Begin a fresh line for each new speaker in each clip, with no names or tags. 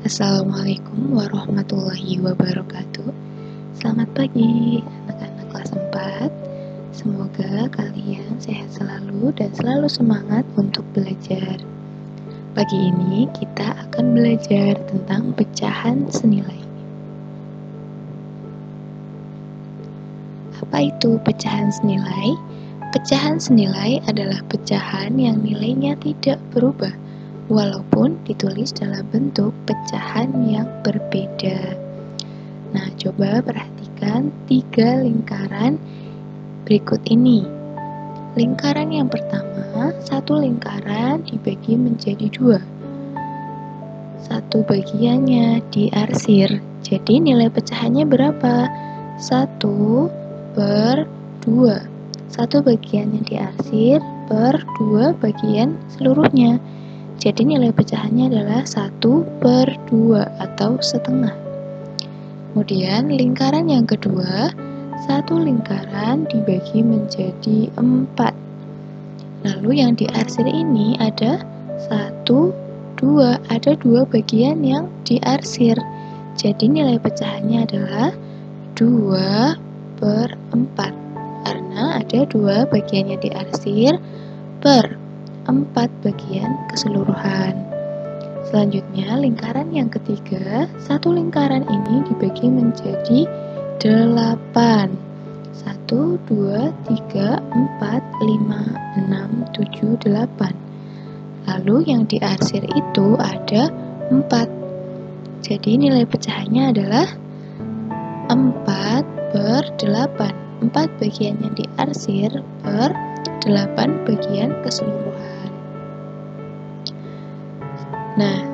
Assalamualaikum warahmatullahi wabarakatuh. Selamat pagi anak-anak kelas 4. Semoga kalian sehat selalu dan selalu semangat untuk belajar. Pagi ini kita akan belajar tentang pecahan senilai. Apa itu pecahan senilai? Pecahan senilai adalah pecahan yang nilainya tidak berubah walaupun ditulis dalam bentuk pecahan yang berbeda. Nah, coba perhatikan 3 lingkaran berikut ini. Lingkaran yang pertama, satu lingkaran dibagi menjadi 2. Satu bagiannya diarsir, jadi nilai pecahannya berapa? 1/2. Satu bagiannya diarsir per 2 bagian seluruhnya. Jadi nilai pecahannya adalah 1/2 atau setengah. Kemudian lingkaran yang kedua, satu lingkaran dibagi menjadi 4. Lalu yang diarsir ini ada 1, 2, ada 2 bagian yang diarsir. Jadi nilai pecahannya adalah 2/4 karena ada 2 bagian yang diarsir per 4 bagian keseluruhan. Selanjutnya lingkaran yang ketiga, satu lingkaran ini dibagi menjadi 8. 1, 2, 3, 4, 5, 6, 7, 8. Lalu yang diarsir itu ada 4. Jadi nilai pecahannya adalah 4/8. 4 bagian yang diarsir per 8 bagian keseluruhan. Nah,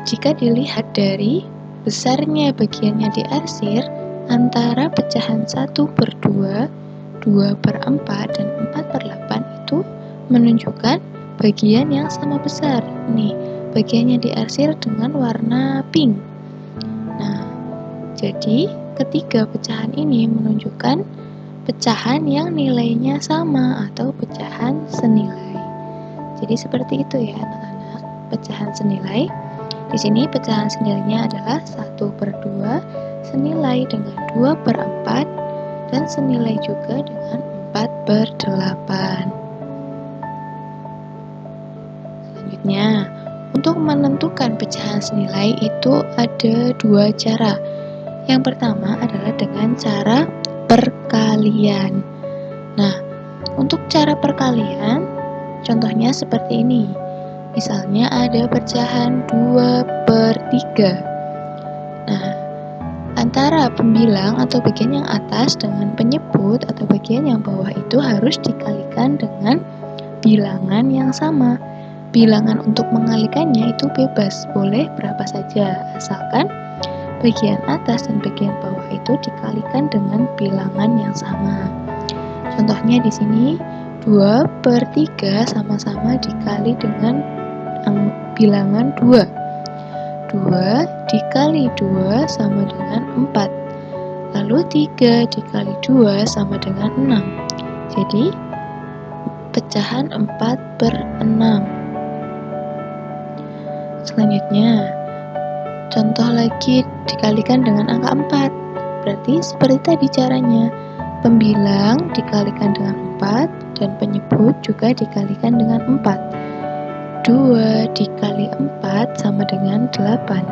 jika dilihat dari besarnya bagian yang diarsir antara pecahan 1/2, 2/4, dan 4/8 itu menunjukkan bagian yang sama besar. Nih, bagian yang diarsir dengan warna pink. Nah, jadi ketiga pecahan ini menunjukkan pecahan yang nilainya sama atau pecahan senilai. Jadi seperti itu ya anak-anak, pecahan senilai. Di sini pecahan senilainya adalah 1/2 senilai dengan 2/4 dan senilai juga dengan 4/8. Selanjutnya, untuk menentukan pecahan senilai itu ada 2 cara. Yang pertama adalah dengan cara perkalian. Nah, untuk cara perkalian, contohnya seperti ini. Misalnya ada pecahan 2/3. Nah, antara pembilang atau bagian yang atas dengan penyebut atau bagian yang bawah itu harus dikalikan dengan bilangan yang sama. Bilangan untuk mengalikannya itu bebas, boleh berapa saja, asalkan bagian atas dan bagian bawah itu dikalikan dengan bilangan yang sama. Contohnya di sini 2/3 sama-sama dikali dengan bilangan 2. 2 dikali 2 sama dengan 4. Lalu 3 dikali 2 sama dengan 6. Jadi pecahan 4/6. Selanjutnya, contoh lagi dikalikan dengan angka 4. Berarti seperti tadi caranya. Pembilang dikalikan dengan 4 dan penyebut juga dikalikan dengan 4. 2 dikali 4 sama dengan 8.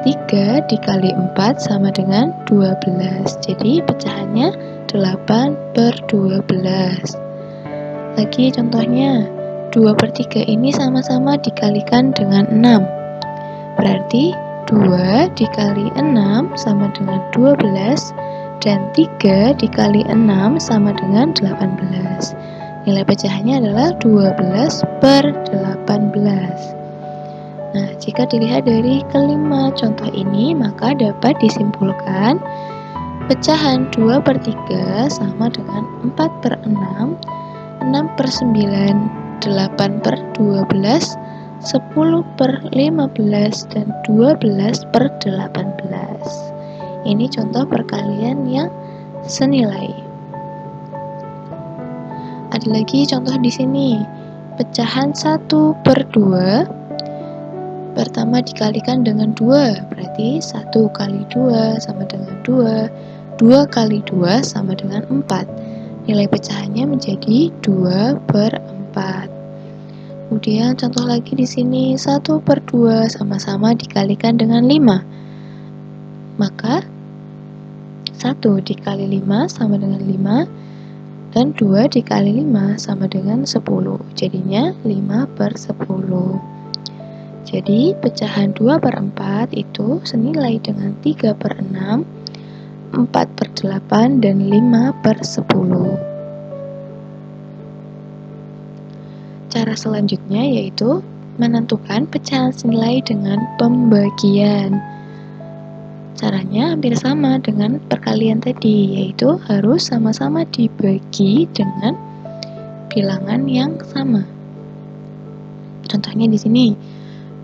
3 dikali 4 sama dengan 12. Jadi pecahannya 8/12. Lagi contohnya, 2/3 ini sama-sama dikalikan dengan 6. Berarti 2 dikali 6 sama dengan 12 dan 3 dikali 6 sama dengan 18. Nilai pecahannya adalah 12/18. Nah, jika dilihat dari kelima contoh ini, maka dapat disimpulkan pecahan 2/3 sama dengan 4/6, 6/9, 8/12, 10/15, dan 12/18. Ini contoh perkalian yang senilai. Ada lagi contoh di sini. Pecahan 1/2 Pertama dikalikan dengan 2, berarti 1 kali 2 sama dengan 2, 2 kali 2 sama dengan 4. Nilai pecahannya menjadi 2/4. Kemudian contoh lagi di sini 1/2 sama-sama dikalikan dengan 5. Maka 1 dikali 5 sama dengan 5, dan 2 dikali 5 sama dengan 10. Jadinya 5/10. Jadi pecahan 2/4 itu senilai dengan 3/6, 4/8, dan 5/10. Cara selanjutnya yaitu menentukan pecahan senilai dengan pembagian. Caranya hampir sama dengan perkalian tadi, yaitu harus sama-sama dibagi dengan bilangan yang sama. Contohnya di sini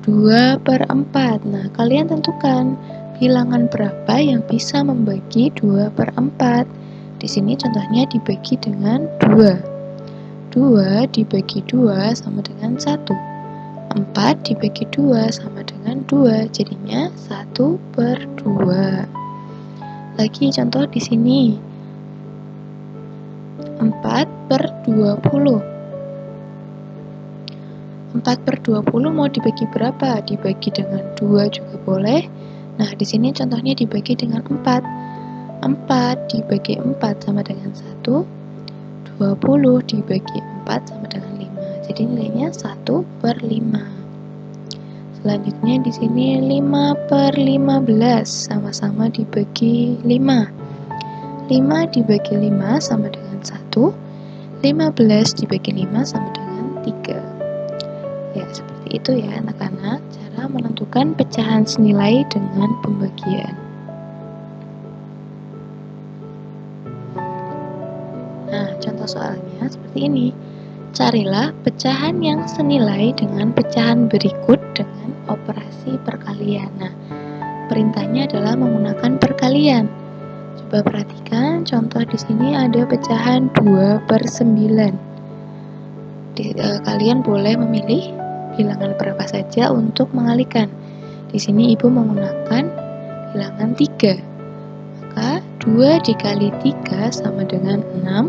2/4. Nah, kalian tentukan bilangan berapa yang bisa membagi 2/4. Di sini contohnya dibagi dengan 2. 2 dibagi 2 sama dengan 1. 4 dibagi 2 sama dengan 2. Jadinya 1/2. Lagi contoh di sini 4/20. 4/20 mau dibagi berapa? Dibagi dengan 2 juga boleh. Nah, di sini contohnya dibagi dengan 4. 4 dibagi 4 sama dengan 1. 20 dibagi 4 sama dengan 5. Jadi nilainya 1/5. Selanjutnya di sini 5/15 sama-sama dibagi 5. 5 dibagi 5 sama dengan 1. 15 dibagi 5 sama dengan 3. Ya, seperti itu ya anak-anak, cara menentukan pecahan senilai dengan pembagian. Nah, contoh soalnya seperti ini. Carilah pecahan yang senilai dengan pecahan berikut dengan operasi perkalian. Nah, perintahnya adalah menggunakan perkalian. Coba perhatikan, contoh di sini ada pecahan 2/9. Kalian boleh memilih bilangan berapa saja untuk mengalikan. Di sini ibu menggunakan bilangan 3. Maka 2 dikali 3 sama dengan 6.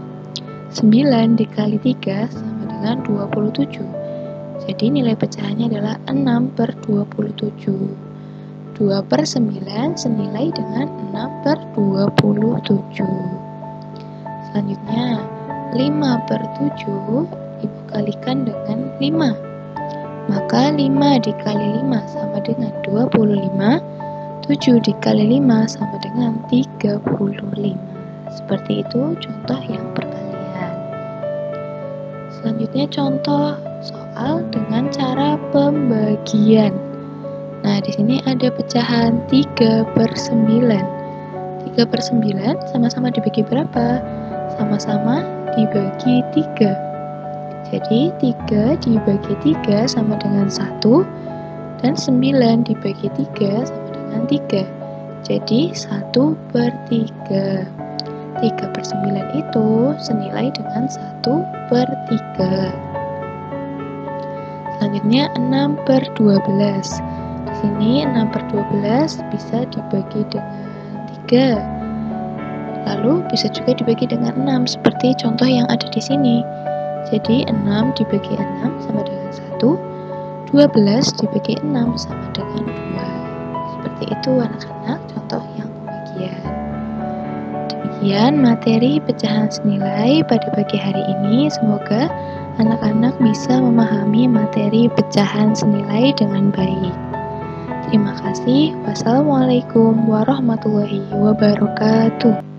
9 dikali 3 sama dengan 27. Jadi nilai pecahannya adalah 6/27. 2/9 senilai dengan 6/27. Selanjutnya 5/7 ibu kalikan dengan 5. Maka 5 dikali 5 sama dengan 25. 7 dikali 5 sama dengan 35. Seperti itu contoh yang perkalian. Selanjutnya contoh soal dengan cara pembagian. Nah, di sini ada pecahan 3/9. 3/9 sama-sama dibagi berapa? Sama-sama dibagi 3. Jadi 3 dibagi 3 sama dengan 1, dan 9 dibagi 3 sama dengan 3. Jadi 1/3. 3/9 itu senilai dengan 1/3. Selanjutnya 6/12. Di sini 6/12 bisa dibagi dengan 3. Lalu bisa juga dibagi dengan 6 seperti contoh yang ada di sini. Jadi 6 dibagi 6 sama dengan 1, 12 dibagi 6 sama dengan 2. Seperti itu anak-anak contoh yang pembagian. Demikian materi pecahan senilai pada pagi hari ini. Semoga anak-anak bisa memahami materi pecahan senilai dengan baik. Terima kasih. Wassalamualaikum warahmatullahi wabarakatuh.